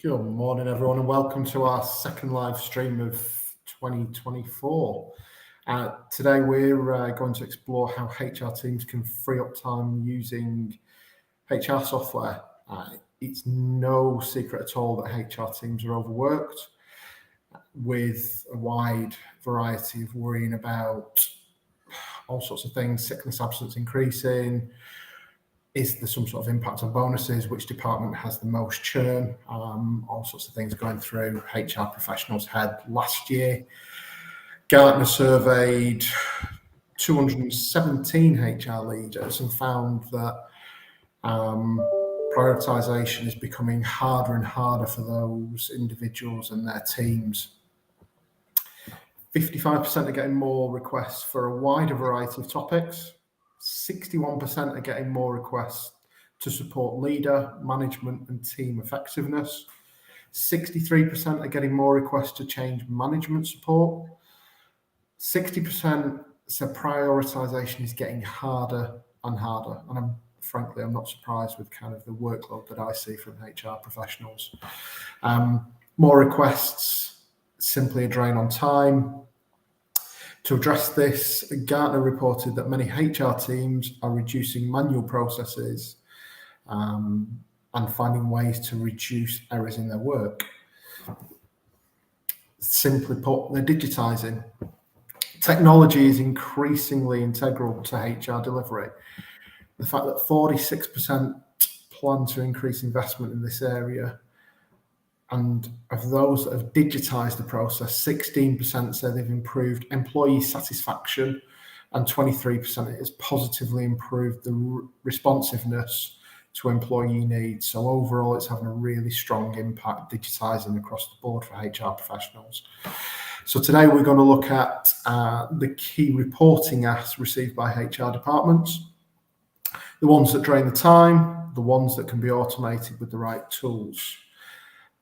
Good morning, everyone, and welcome to our second live stream of 2024. Today, we're going to explore how HR teams can free up time using HR software. It's no secret at all that HR teams are overworked, with a wide variety of worrying about all sorts of things, sickness, absence increasing. Is there some sort of impact on bonuses? Which department has the most churn? All sorts of things going through HR professionals' head. Last year, Gartner surveyed 217 HR leaders and found that prioritization is becoming harder and harder for those individuals and their teams. 55% are getting more requests for a wider variety of topics. 61% are getting more requests to support leader, management, and team effectiveness. 63% are getting more requests to change management support. 60% said prioritization is getting harder and harder. And frankly, I'm not surprised with kind of the workload that I see from HR professionals. More requests, simply a drain on time. To address this, Gartner reported that many HR teams are reducing manual processes and finding ways to reduce errors in their work. Simply put, they're digitizing. Technology is increasingly integral to HR delivery. The fact that 46% plan to increase investment in this area, and of those that have digitized the process, 16% say they've improved employee satisfaction, and 23% has positively improved the responsiveness to employee needs. So overall, it's having a really strong impact digitizing across the board for HR professionals. So today we're going to look at the key reporting asks received by HR departments, the ones that drain the time, the ones that can be automated with the right tools.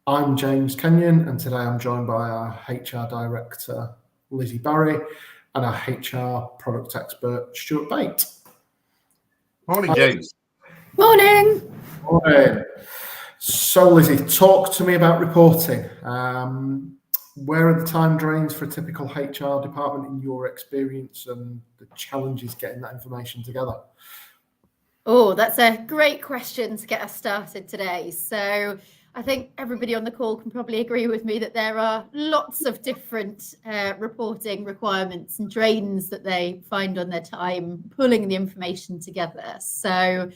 I'm James Kenyon, and today I'm joined by our HR Director, Lizzy Barry, and our HR product expert, Stuart Bate. Morning, James. Morning. Morning. So, Lizzy, talk to me about reporting. Where are the time drains for a typical HR department in your experience, and the challenges getting that information together? Oh, that's a great question to get us started today. So I think everybody on the call can probably agree with me that there are lots of different reporting requirements and drains that they find on their time pulling the information together. So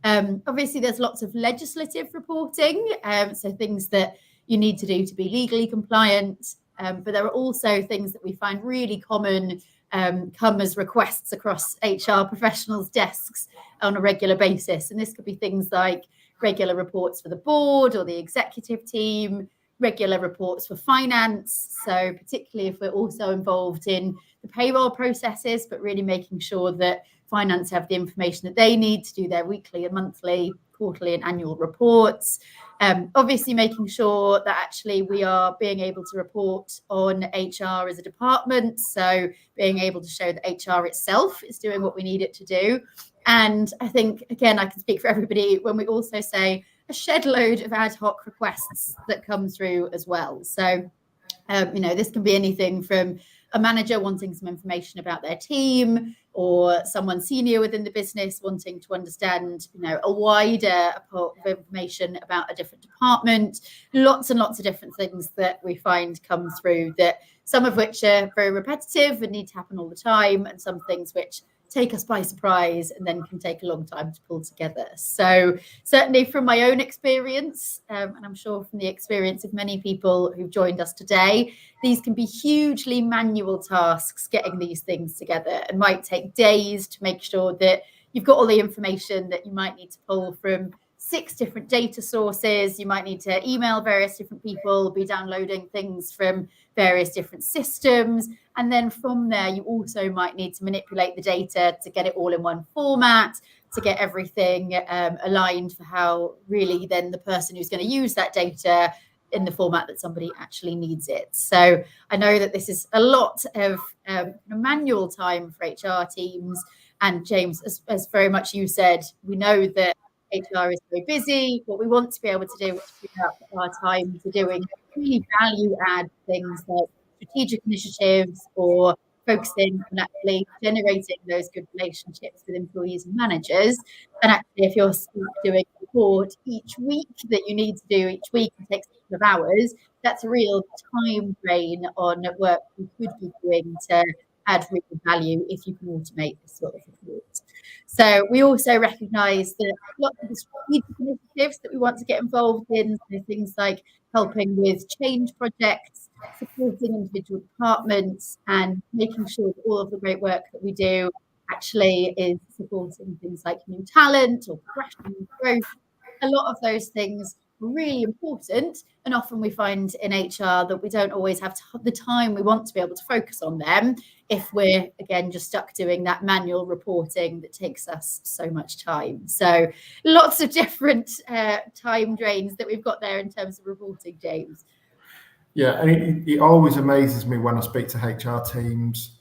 obviously there's lots of legislative reporting, so things that you need to do to be legally compliant. But there are also things that we find really common come as requests across HR professionals' desks on a regular basis. And this could be things like regular reports for the board or the executive team, regular reports for finance. So particularly if we're also involved in the payroll processes, but really making sure that finance have the information that they need to do their weekly and monthly, quarterly and annual reports. Obviously making sure that actually we are being able to report on HR as a department. So being able to show that HR itself is doing what we need it to do. And I think, again, I can speak for everybody when we also say a shed load of ad hoc requests that come through as well. So, this can be anything from a manager wanting some information about their team, or someone senior within the business wanting to understand, a wider pot of information about a different department. Lots and lots of different things that we find come through, that some of which are very repetitive and need to happen all the time, and some things which take us by surprise and then can take a long time to pull together. So certainly from my own experience, and I'm sure from the experience of many people who've joined us today, these can be hugely manual tasks getting these things together, and might take days to make sure that you've got all the information that you might need to pull from 6 different data sources. You might need to email various different people, be downloading things from various different systems. And then from there, you also might need to manipulate the data to get it all in one format, to get everything aligned for how really then the person who's going to use that data in the format that somebody actually needs it. So I know that this is a lot of manual time for HR teams. And James, as very much you said, we know that HR is very busy. What we want to be able to do is free up our time to doing really value add things like strategic initiatives or focusing on actually generating those good relationships with employees and managers. And actually, if you're doing a report each week that you need to do each week and takes a couple of hours, that's a real time drain on work you could be doing to add real value if you can automate this sort of report. So we also recognise that lots of the strategic initiatives that we want to get involved in, so things like helping with change projects, supporting individual departments, and making sure that all of the great work that we do actually is supporting things like new talent or progression and growth. A lot of those things are really important, and often we find in HR that we don't always have the time we want to be able to focus on them if we're, again, just stuck doing that manual reporting that takes us so much time. So lots of different time drains that we've got there in terms of reporting, James. Yeah, and it always amazes me when I speak to HR teams,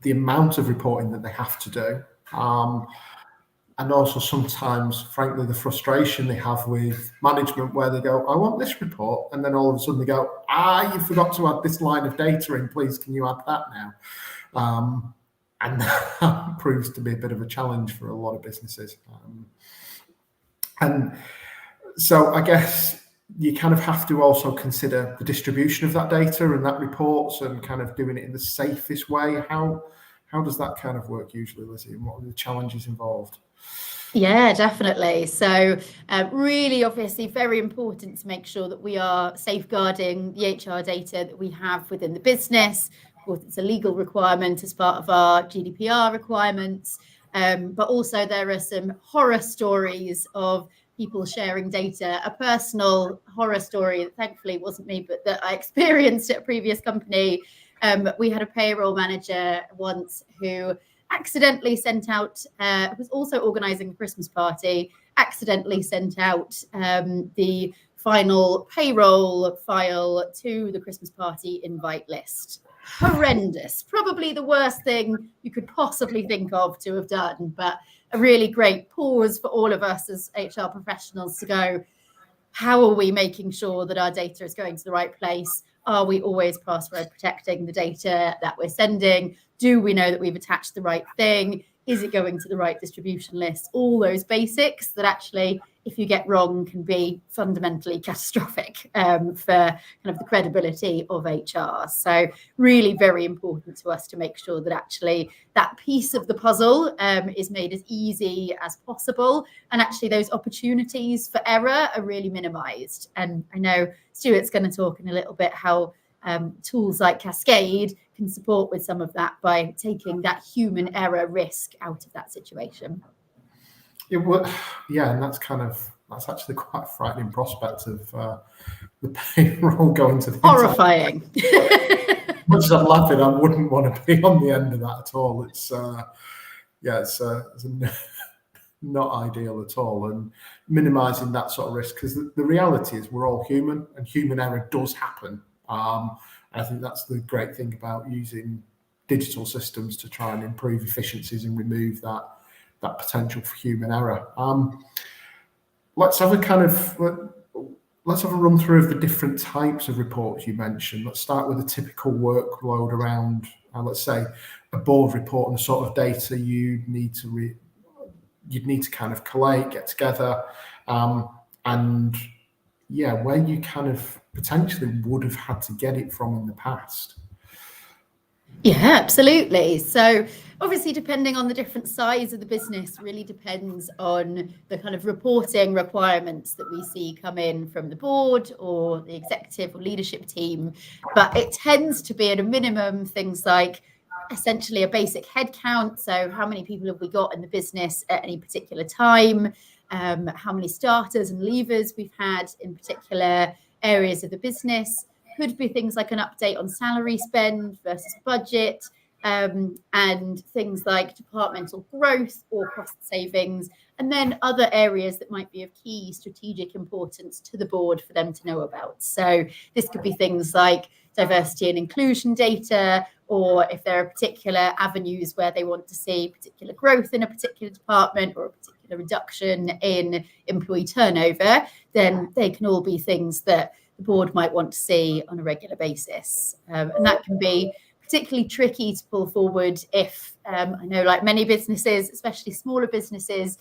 the amount of reporting that they have to do. And also sometimes, frankly, the frustration they have with management where they go, I want this report. And then all of a sudden they go, you forgot to add this line of data in, please, can you add that now? And that proves to be a bit of a challenge for a lot of businesses. And so I guess you kind of have to also consider the distribution of that data and that reports and kind of doing it in the safest way. How does that kind of work usually, Lizzy, and what are the challenges involved? Yeah, definitely. So really, obviously, very important to make sure that we are safeguarding the HR data that we have within the business. Of course, it's a legal requirement as part of our GDPR requirements. But also there are some horror stories of people sharing data. A personal horror story that thankfully wasn't me, but that I experienced at a previous company. We had a payroll manager once who accidentally sent out, was also organising a Christmas party, accidentally sent out the final payroll file to the Christmas party invite list. Horrendous. Probably the worst thing you could possibly think of to have done, but a really great pause for all of us as HR professionals to go, how are we making sure that our data is going to the right place? Are we always password protecting the data that we're sending? Do we know that we've attached the right thing? Is it going to the right distribution list? All those basics that actually, if you get wrong, can be fundamentally catastrophic for kind of the credibility of HR. So really very important to us to make sure that actually that piece of the puzzle is made as easy as possible. And actually those opportunities for error are really minimized. And I know Stuart's going to talk in a little bit how tools like Cascade can support with some of that by taking that human error risk out of that situation. Yeah, and that's actually quite a frightening prospect of the payroll going to the horrifying. As much as I'm laughing, I wouldn't want to be on the end of that at all. It's not ideal at all, and minimising that sort of risk, because the reality is we're all human, and human error does happen. I think that's the great thing about using digital systems to try and improve efficiencies and remove that potential for human error. Let's have a run through of the different types of reports you mentioned. Let's start with a typical workload around, let's say, a board report and the sort of data you'd need to kind of collate, get together, and where you kind of potentially would have had to get it from in the past. Yeah, absolutely. So obviously, depending on the different size of the business, really depends on the kind of reporting requirements that we see come in from the board or the executive or leadership team. But it tends to be at a minimum things like essentially a basic head count. So how many people have we got in the business at any particular time? How many starters and leavers we've had in particular areas of the business. Could be things like an update on salary spend versus budget, and things like departmental growth or cost savings, and then other areas that might be of key strategic importance to the board for them to know about. So this could be things like diversity and inclusion data, or if there are particular avenues where they want to see particular growth in a particular department or a particular reduction in employee turnover, then they can all be things that the board might want to see on a regular basis. And that can be particularly tricky to pull forward if, I know like many businesses, especially smaller businesses,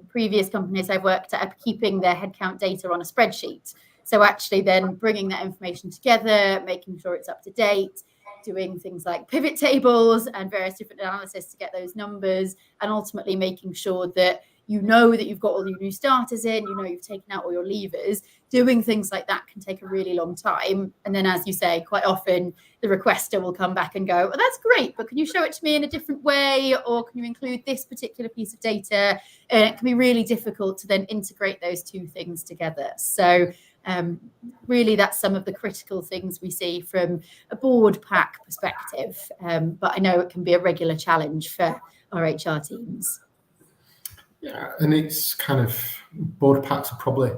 previous companies I've worked at are keeping their headcount data on a spreadsheet. So actually then bringing that information together, making sure it's up to date, doing things like pivot tables and various different analysis to get those numbers, and ultimately making sure that you know that you've got all your new starters in, you know you've taken out all your levers. Doing things like that can take a really long time. And then, as you say, quite often the requester will come back and go, well, that's great, but can you show it to me in a different way? Or can you include this particular piece of data? And it can be really difficult to then integrate those two things together. So really, that's some of the critical things we see from a board pack perspective. But I know it can be a regular challenge for our HR teams. Yeah, and it's kind of, board packs are probably,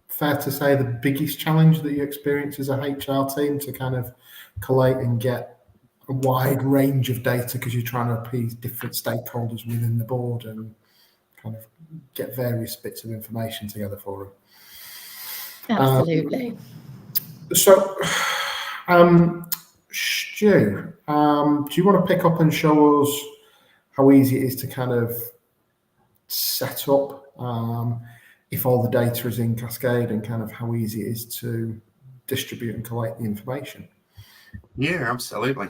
fair to say, the biggest challenge that you experience as a HR team, to kind of collate and get a wide range of data, because you're trying to appease different stakeholders within the board and kind of get various bits of information together for them. Absolutely. So, Stu, do you want to pick up and show us how easy it is to kind of set up if all the data is in Cascade, and kind of how easy it is to distribute and collect the information? Yeah, absolutely.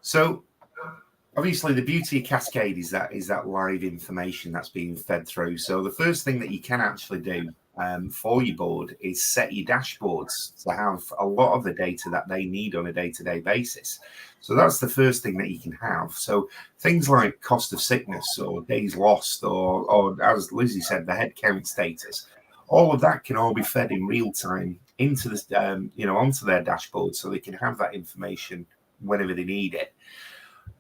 So obviously the beauty of Cascade is that live information that's being fed through. So the first thing that you can actually do for your board is set your dashboards to have a lot of the data that they need on a day-to-day basis. So that's the first thing that you can have. So things like cost of sickness or days lost, or as Lizzie said, the headcount status, all of that can all be fed in real time into this, onto their dashboard, so they can have that information whenever they need it.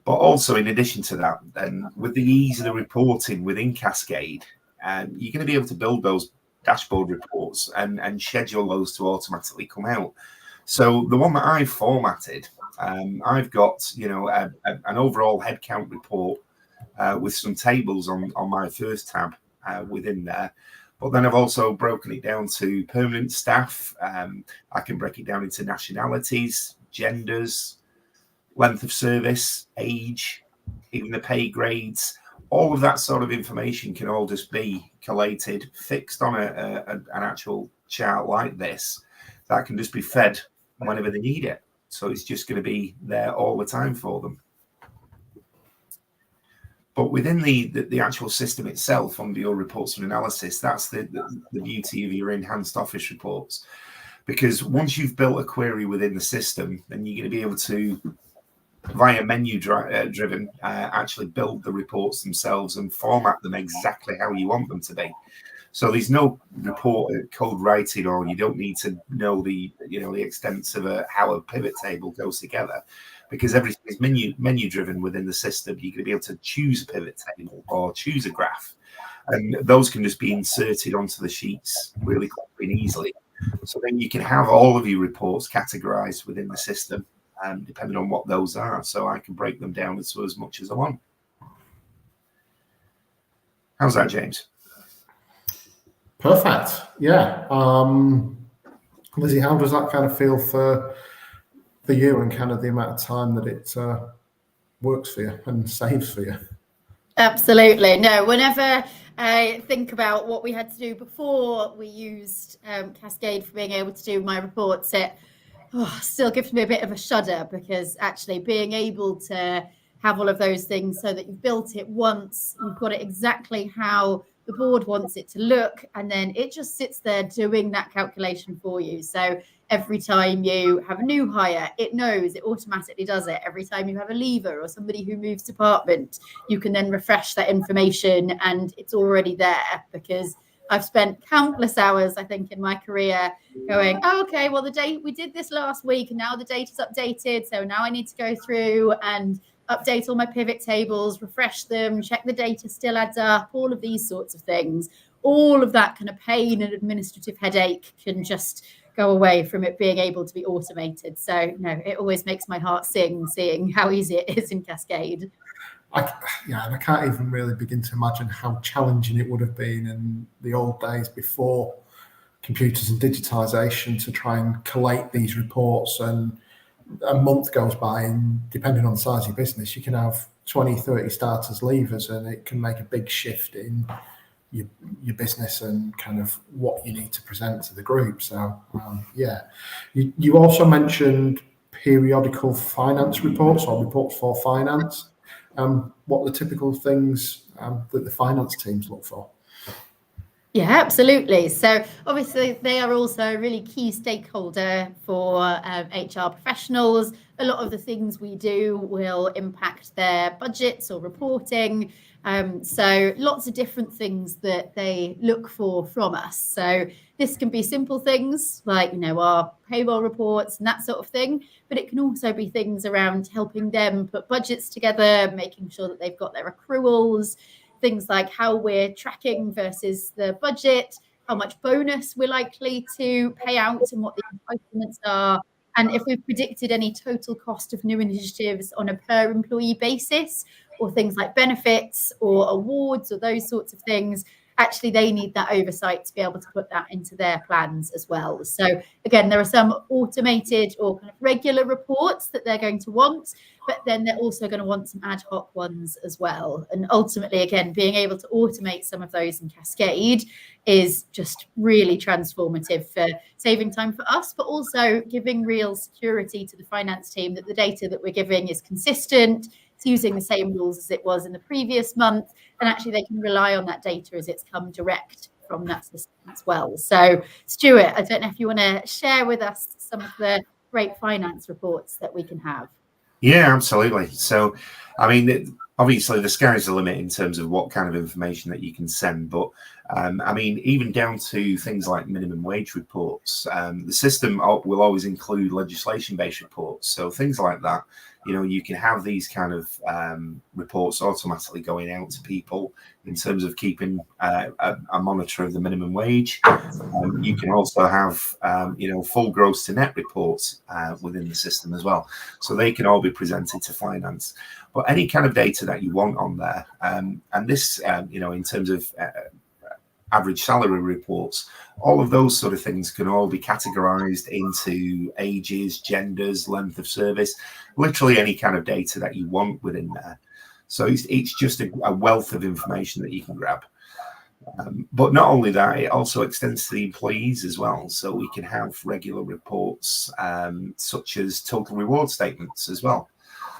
But also, in addition to that, then with the ease of the reporting within Cascade, you're going to be able to build those dashboard reports and schedule those to automatically come out. So the one that I've formatted, I've got an overall headcount report with some tables on my first tab within there. But then I've also broken it down to permanent staff. I can break it down into nationalities, genders, length of service, age, even the pay grades. All of that sort of information can all just be collated, fixed on an actual chart like this. That can just be fed whenever they need it. So it's just going to be there all the time for them. But within the actual system itself, under your reports and analysis, that's the beauty of your enhanced office reports. Because once you've built a query within the system, then you're going to be able to, via menu driven, actually build the reports themselves and format them exactly how you want them to be. So there's no report code writing, or you don't need to know the extent of how a pivot table goes together, because everything is menu driven within the system. You're going to be able to choose a pivot table or choose a graph, and those can just be inserted onto the sheets really quickly and easily. So then you can have all of your reports categorized within the system, depending on what those are. So I can break them down to as much as I want. How's that, James? Perfect. Yeah. Lizzie, how does that kind of feel for you, and kind of the amount of time that it works for you and saves for you? Absolutely. No, whenever I think about what we had to do before we used Cascade for being able to do my reports, it still gives me a bit of a shudder, because actually being able to have all of those things so that you've built it once, you've got it exactly how the board wants it to look, and then it just sits there doing that calculation for you. So every time you have a new hire, it knows, it automatically does it. Every time you have a leaver or somebody who moves department, you can then refresh that information and it's already there, because I've spent countless hours, I think, in my career going, oh, okay, well, we did this last week and now the data's updated. So now I need to go through and update all my pivot tables, refresh them, check the data still adds up, all of these sorts of things. All of that kind of pain and administrative headache can just go away from it being able to be automated. So no, it always makes my heart sing seeing how easy it is in Cascade. And I can't even really begin to imagine how challenging it would have been in the old days before computers and digitization to try and collate these reports. And a month goes by, and depending on the size of your business, you can have 20, 30 starters, leavers, and it can make a big shift in your business and kind of what you need to present to the group. So you also mentioned periodical finance reports or reports for finance. What are the typical things that the finance teams look for? Yeah, absolutely. So obviously they are also a really key stakeholder for HR professionals. A lot of the things we do will impact their budgets or reporting. So lots of different things that they look for from us. So this can be simple things like, our payroll reports and that sort of thing, but it can also be things around helping them put budgets together, making sure that they've got their accruals, things like how we're tracking versus the budget, how much bonus we're likely to pay out and what the entitlements are, and if we've predicted any total cost of new initiatives on a per employee basis, or things like benefits or awards or those sorts of things. Actually, they need that oversight to be able to put that into their plans as well. So again, there are some automated or kind of regular reports that they're going to want, but then they're also going to want some ad hoc ones as well. And ultimately, again, being able to automate some of those in Cascade is just really transformative for saving time for us, but also giving real security to the finance team that the data that we're giving is consistent, it's using the same rules as it was in the previous month, and actually they can rely on that data as it's come direct from that system as well. So Stuart, I don't know if you want to share with us some of the great finance reports that we can have. Yeah, absolutely. So, I mean, obviously the sky's the limit in terms of what kind of information that you can send, but I mean, even down to things like minimum wage reports, the system will always include legislation-based reports. So things like that, you can have these kind of reports automatically going out to people in terms of keeping a monitor of the minimum wage. You can also have, full gross to net reports within the system as well. So they can all be presented to finance. But any kind of data that you want on there, and this, in terms of average salary reports, all of those sort of things can all be categorized into ages, genders, length of service, literally any kind of data that you want within there. So it's just a wealth of information that you can grab. But not only that, it also extends to the employees as well. So we can have regular reports, such as total reward statements as well.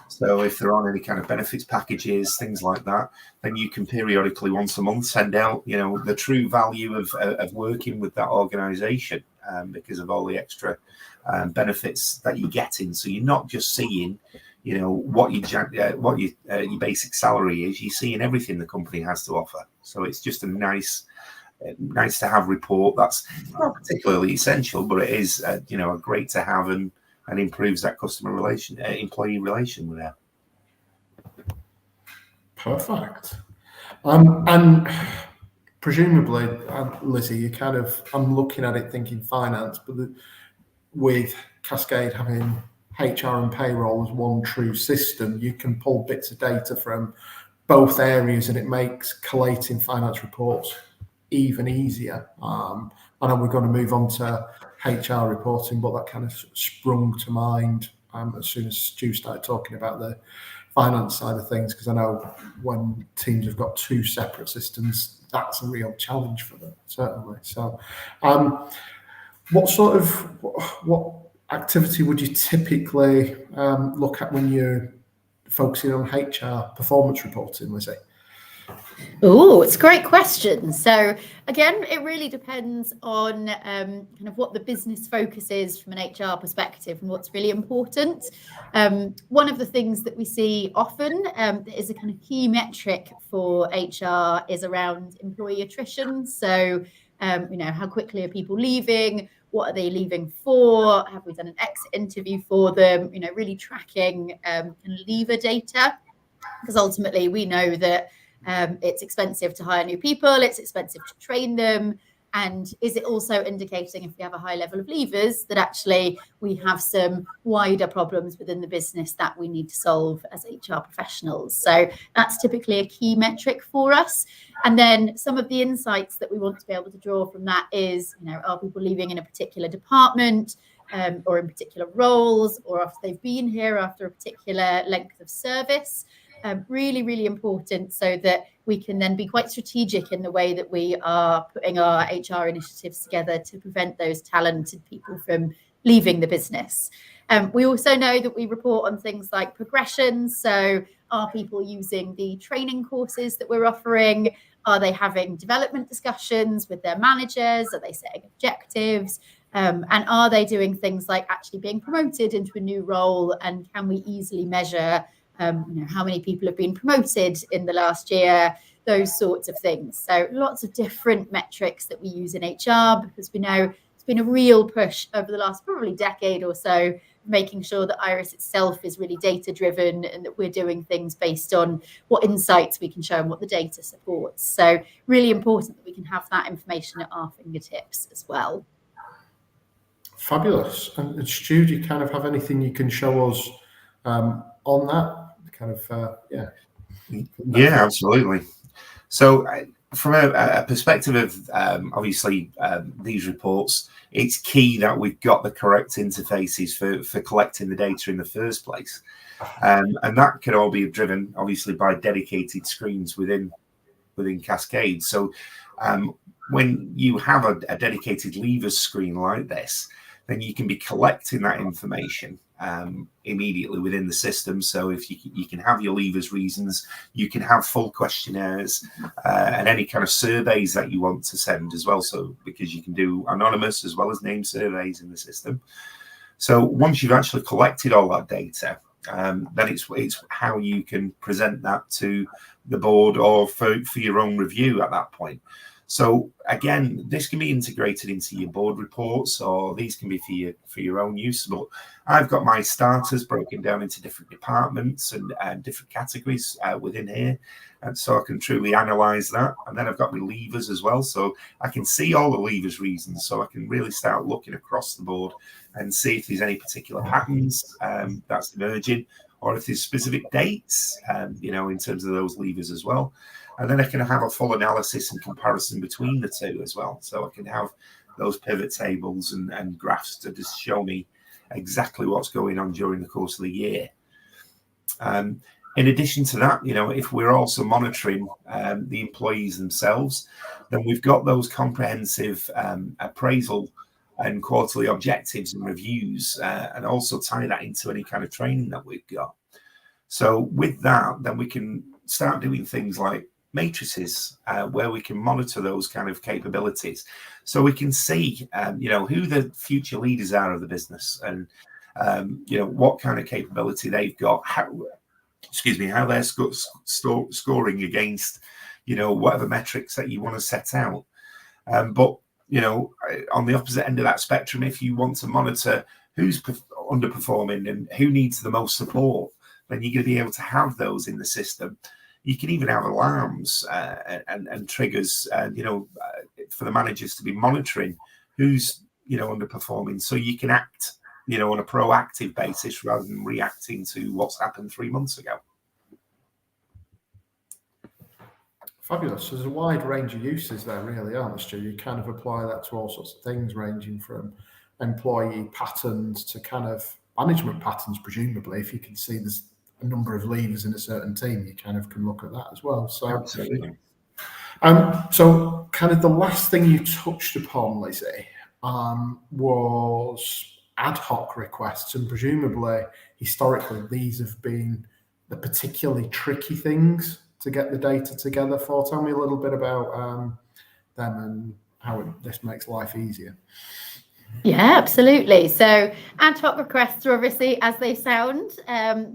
So if there are any kind of benefits packages, things like that, then you can periodically once a month send out, the true value of working with that organisation because of all the extra benefits that you're getting. So you're not just seeing, what your basic salary is. You're seeing everything the company has to offer. So it's just a nice to have report. That's not particularly essential, but it is, great to have and improves that employee relation with that. Perfect. And presumably, Lizzy, you I'm looking at it thinking finance, but with Cascade having HR and payroll as one true system, you can pull bits of data from both areas and it makes collating finance reports even easier. I know we're going to move on to HR reporting, but that kind of sprung to mind as soon as Stu started talking about the finance side of things, because I know when teams have got two separate systems, that's a real challenge for them, certainly. So what activity would you typically look at when you're focusing on HR performance reporting, Lizzy? Oh, it's a great question. So again, it really depends on kind of what the business focus is from an HR perspective and what's really important. One of the things that we see often that is a kind of key metric for HR is around employee attrition. So, how quickly are people leaving? What are they leaving for? Have we done an exit interview for them? Really tracking kind of leaver data, because ultimately we know that it's expensive to hire new people, it's expensive to train them. And is it also indicating, if we have a high level of leavers, that actually we have some wider problems within the business that we need to solve as HR professionals? So that's typically a key metric for us. And then some of the insights that we want to be able to draw from that is, are people leaving in a particular department or in particular roles, or if they've been here after a particular length of service? Really, really important, so that we can then be quite strategic in the way that we are putting our HR initiatives together to prevent those talented people from leaving the business. We also know that we report on things like progression. So are people using the training courses that we're offering? Are they having development discussions with their managers? Are they setting objectives? And are they doing things like actually being promoted into a new role? And can we easily measure how many people have been promoted in the last year, those sorts of things. So lots of different metrics that we use in HR, because we know it's been a real push over the last probably decade or so, making sure that IRIS itself is really data driven and that we're doing things based on what insights we can show and what the data supports. So really important that we can have that information at our fingertips as well. Fabulous. And Stu, do you kind of have anything you can show us on that? Yeah, absolutely. So from a perspective of obviously these reports, it's key that we've got the correct interfaces for collecting the data in the first place, and that can all be driven obviously by dedicated screens within Cascade. So when you have a dedicated levers screen like this, then you can be collecting that information immediately within the system. So if you can have your levers reasons, you can have full questionnaires and any kind of surveys that you want to send as well. So because you can do anonymous as well as name surveys in the system. So once you've actually collected all that data, then it's how you can present that to the board or for your own review at that point. So again, this can be integrated into your board reports, or these can be for your own use. But I've got my starters broken down into different departments and different categories within here, and so I can truly analyze that. And then I've got my levers as well, so I can see all the levers reasons. So I can really start looking across the board and see if there's any particular patterns that's emerging, or if there's specific dates, in terms of those levers as well. And then I can have a full analysis and comparison between the two as well. So I can have those pivot tables and graphs to just show me exactly what's going on during the course of the year. In addition to that, if we're also monitoring the employees themselves, then we've got those comprehensive appraisal and quarterly objectives and reviews, and also tie that into any kind of training that we've got. So with that, then we can start doing things like matrices where we can monitor those kind of capabilities, so we can see who the future leaders are of the business, and what kind of capability they've got, how they're scoring against whatever metrics that you want to set out. But on the opposite end of that spectrum, if you want to monitor who's underperforming and who needs the most support, then you're going to be able to have those in the system. You can even have alarms and triggers, for the managers to be monitoring who's, underperforming, so you can act, on a proactive basis rather than reacting to what's happened 3 months ago. Fabulous. There's a wide range of uses there, really, aren't there, Stu? You kind of apply that to all sorts of things, ranging from employee patterns to kind of management patterns, presumably. If you can see there's a number of levers in a certain team, you kind of can look at that as well. So absolutely. So kind of the last thing you touched upon, Lizzy, was ad hoc requests, and presumably historically these have been the particularly tricky things to get the data together for? Tell me a little bit about them and how this makes life easier. Yeah, absolutely. So ad hoc requests are obviously as they sound,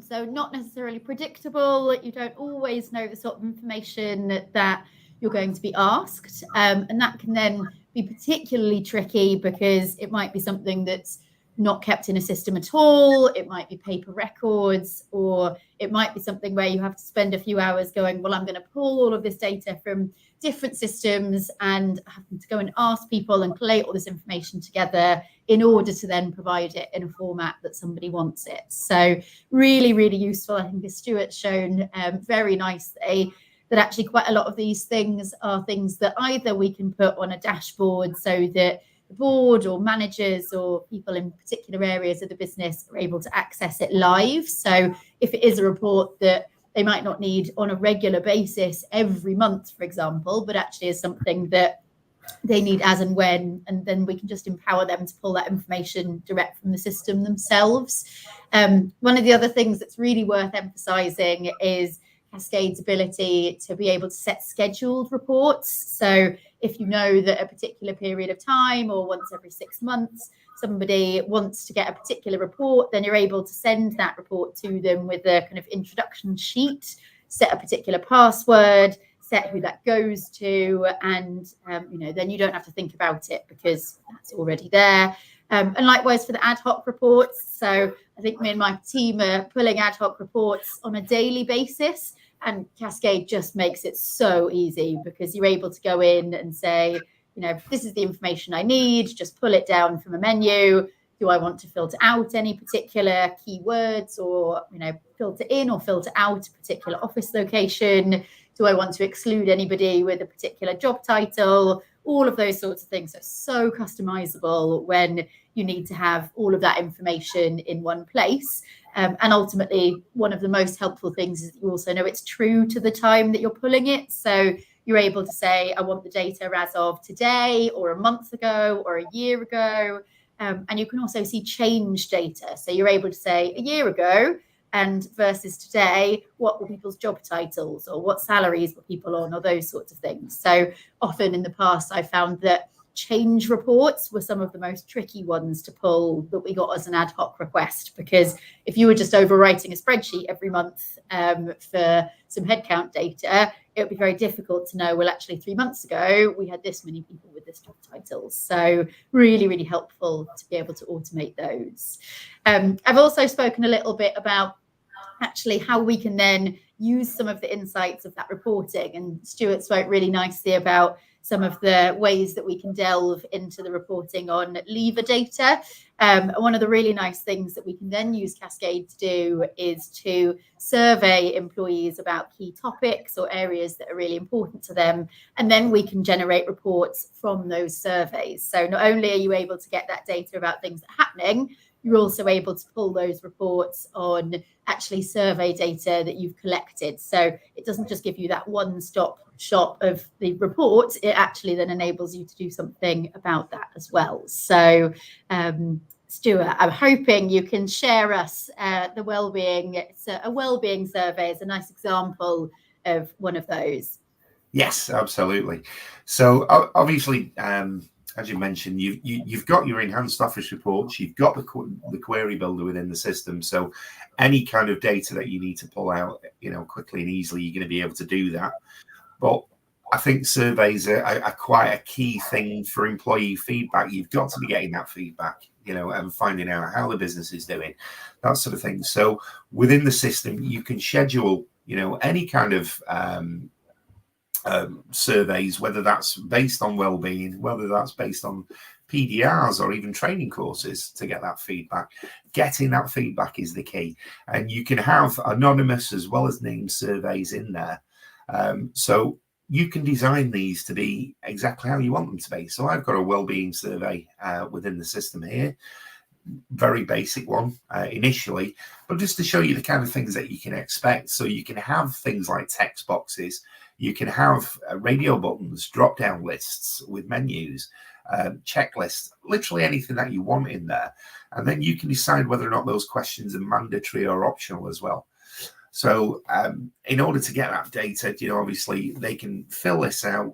so not necessarily predictable. You don't always know the sort of information that you're going to be asked, and that can then be particularly tricky because it might be something that's not kept in a system at all. It might be paper records, or it might be something where you have to spend a few hours going, well, I'm going to pull all of this data from different systems and having to go and ask people and collate all this information together in order to then provide it in a format that somebody wants it. So really, really useful. I think as Stuart's shown very nicely, that actually quite a lot of these things are things that either we can put on a dashboard so that the board or managers or people in particular areas of the business are able to access it live. So if it is a report that they might not need on a regular basis every month, for example, but actually is something that they need as and when, and then we can just empower them to pull that information direct from the system themselves. One of the other things that's really worth emphasizing is Cascade's ability to be able to set scheduled reports. So if you know that a particular period of time or once every 6 months, somebody wants to get a particular report, then you're able to send that report to them with a kind of introduction sheet, set a particular password, set who that goes to, and then you don't have to think about it because that's already there. And likewise for the ad hoc reports. So I think me and my team are pulling ad hoc reports on a daily basis, and Cascade just makes it so easy because you're able to go in and say, this is the information I need, just pull it down from a menu. Do I want to filter out any particular keywords, or, filter in or filter out a particular office location? Do I want to exclude anybody with a particular job title? All of those sorts of things are so customizable when you need to have all of that information in one place. And ultimately, one of the most helpful things is that you also know it's true to the time that you're pulling it. So you're able to say, I want the data as of today or a month ago or a year ago. And you can also see change data. So you're able to say a year ago and versus today, what were people's job titles or what salaries were people on, or those sorts of things. So often in the past, I found that change reports were some of the most tricky ones to pull that we got as an ad hoc request, because if you were just overwriting a spreadsheet every month for some headcount data, it would be very difficult to know, well, actually 3 months ago, we had this many people with this job title. So really, really helpful to be able to automate those. I've also spoken a little bit about actually how we can then use some of the insights of that reporting. And Stuart spoke really nicely about some of the ways that we can delve into the reporting on leaver data. One of the really nice things that we can then use Cascade to do is to survey employees about key topics or areas that are really important to them. And then we can generate reports from those surveys. So not only are you able to get that data about things that are happening, you're also able to pull those reports on actually survey data that you've collected. So it doesn't just give you that one-stop shop of the report, it actually then enables you to do something about that as well. So Stuart, I'm hoping you can share us the well-being. It's a well-being survey is a nice example of one of those. Yes, absolutely. So obviously, as you mentioned, you've got your enhanced office reports, you've got the query builder within the system. So any kind of data that you need to pull out, quickly and easily, you're going to be able to do that. But I think surveys are quite a key thing for employee feedback. You've got to be getting that feedback, and finding out how the business is doing, that sort of thing. So within the system, you can schedule, any kind of surveys, whether that's based on well-being, whether that's based on PDRs or even training courses, to get that feedback. Getting that feedback is the key. And you can have anonymous as well as named surveys in there. So you can design these to be exactly how you want them to be. So I've got a well-being survey within the system here. Very basic one initially, but just to show you the kind of things that you can expect. So you can have things like text boxes, you can have radio buttons, drop-down lists with menus, checklists, literally anything that you want in there. And then you can decide whether or not those questions are mandatory or optional as well. So in order to get that data, obviously they can fill this out,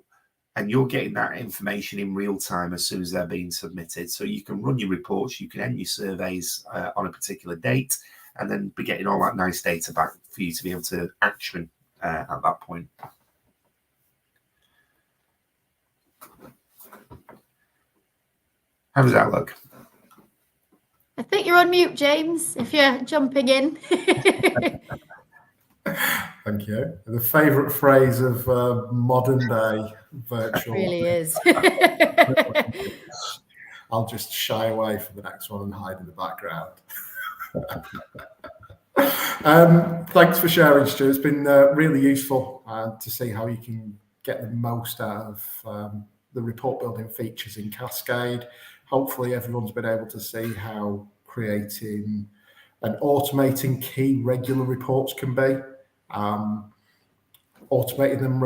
and you're getting that information in real time as soon as they're being submitted. So you can run your reports, you can end your surveys on a particular date, and then be getting all that nice data back for you to be able to action at that point. How does that look? I think you're on mute, James, if you're jumping in. Thank you. The favourite phrase of modern day virtual. It really is. I'll just shy away from the next one and hide in the background. Thanks for sharing, Stuart. It's been really useful to see how you can get the most out of the report building features in Cascade. Hopefully everyone's been able to see how creating and automating key regular reports can be. Automating them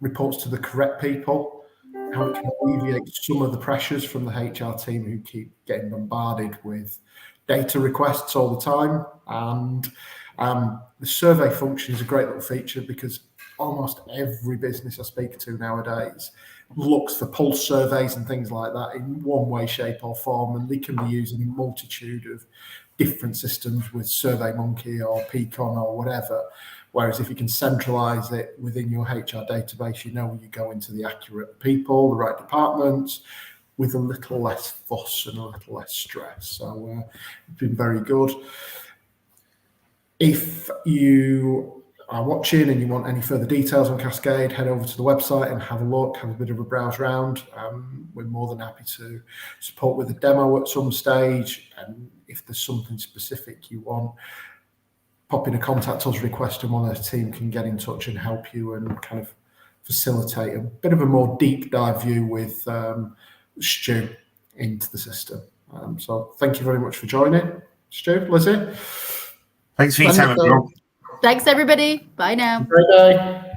reports to the correct people, how it can alleviate some of the pressures from the HR team who keep getting bombarded with data requests all the time. And the survey function is a great little feature because almost every business I speak to nowadays looks for pulse surveys and things like that in one way, shape or form, and they can be used in a multitude of different systems with SurveyMonkey or Peakon or whatever. Whereas if you can centralize it within your HR database, you know you go into the accurate people, the right departments, with a little less fuss and a little less stress. So it's been very good. If you are watching and you want any further details on Cascade, head over to the website and have a look, have a bit of a browse around. We're more than happy to support with a demo at some stage. And if there's something specific you want, pop in a contact us request and one of the team can get in touch and help you and kind of facilitate a bit of a more deep dive view with Stu into the system. So thank you very much for joining, Stu, Lizzie. Thanks for your time, everyone. Thanks, everybody. Bye now. Have a great day.